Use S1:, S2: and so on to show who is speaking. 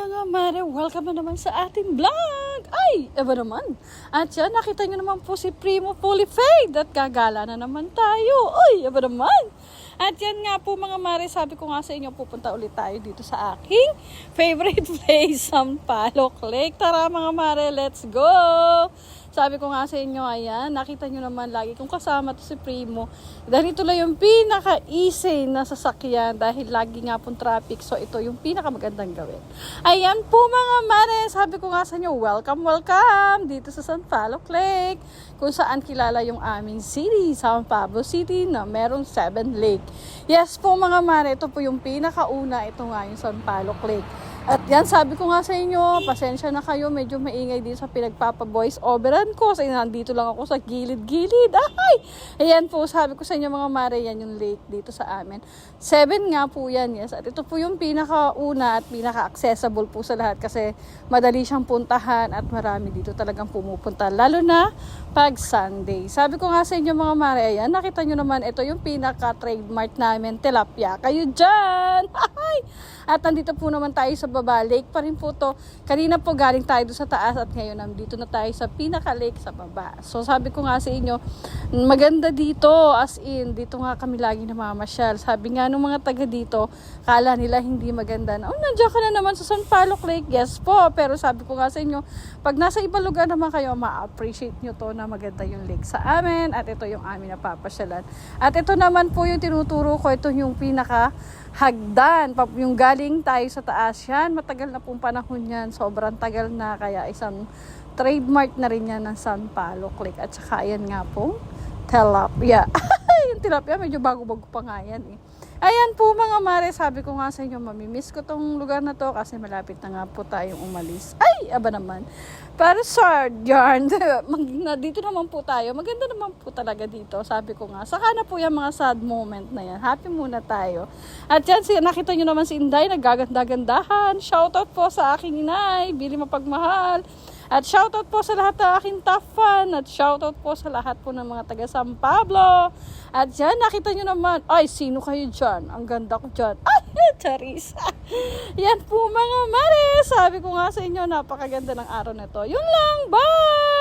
S1: mga mare, welcome na naman sa ating vlog! Ay, aba naman! At yan, nakita nyo naman po si Primo Fully Fade at gagala na naman tayo. Uy, aba naman! At yan nga po mga mare, sabi ko nga sa inyo, pupunta ulit tayo dito sa aking favorite place, Sampaloc Lake. Tara mga mare, let's go! Sabi ko nga sa inyo, ayan, nakita nyo naman lagi kung kasama to si Primo. Dahil ito lang yung pinaka-easy na sasakyan dahil lagi nga pong traffic. So ito yung pinaka-magandang gawin. Ayan po mga mare, sabi ko nga sa inyo, welcome dito sa Sampaloc Lake. Kung saan kilala yung aming city, San Pablo City na merong 7 lake. Yes po mga mare, ito po yung pinaka-una, ito nga yung Sampaloc Lake. At yan, sabi ko nga sa inyo, pasensya na kayo, medyo maingay dito sa pinagpapa-voice overan ko. Kasi nandito lang ako sa gilid-gilid. Ay! Ayan po, sabi ko sa inyo mga mare, yan yung lake dito sa amin. 7 nga po yan, yes. At ito po yung pinaka-una at pinaka-accessible po sa lahat kasi madali siyang puntahan at marami dito talagang pumupunta. Lalo na pag Sunday. Sabi ko nga sa inyo mga mare, ayan, nakita nyo naman, ito yung pinaka-trademark namin, tilapia. Kayo dyan! Ay! At nandito po naman tayo sa baba. Lake pa rin po to. Kanina po galing tayo doon sa taas at ngayon nandito na tayo sa pinaka-lake sa baba. So sabi ko nga sa inyo, maganda dito. As in, dito nga kami lagi namamasyal. Sabi nga nung mga taga dito, kala nila hindi maganda na, oh, nandiyan ka na naman sa Sampaloc Lake. Yes po. Pero sabi ko nga sa inyo, pag nasa ibang lugar naman kayo, ma-appreciate nyo to na maganda yung lake sa amin. At ito yung amin na papasyalan. At ito naman po yung tinuturo ko. Ito yung pinaka-hagdan. Yung galing tayo sa taas yan. Matagal na pong panahon yan. Sobrang tagal na. Kaya isang trademark na rin yan ng Sampaloc Lake. At saka ayan nga po, tilapia. Yung tilapia, medyo bago-bago pa nga yan eh. Ayan po mga mare, sabi ko nga sa inyo, mamimiss ko tong lugar na to kasi malapit na nga po tayong umalis. Ay, aba naman. Para sa yarn, dito naman po tayo. Maganda naman po talaga dito, sabi ko nga. Saka na po yung mga sad moment na yan. Happy muna tayo. At yan, nakita nyo naman si Inday, naggaganda-gandahan. Shoutout po sa aking inay, Bili Mapagmahal. At shoutout po sa lahat ng aking top fan. At shoutout po sa lahat po ng mga taga San Pablo. At yan, nakita nyo naman. Ay, sino kayo dyan? Ang ganda ko dyan. Ay, Charis. Yan po mga mare. Sabi ko nga sa inyo, napakaganda ng araw na to. Yun lang. Bye!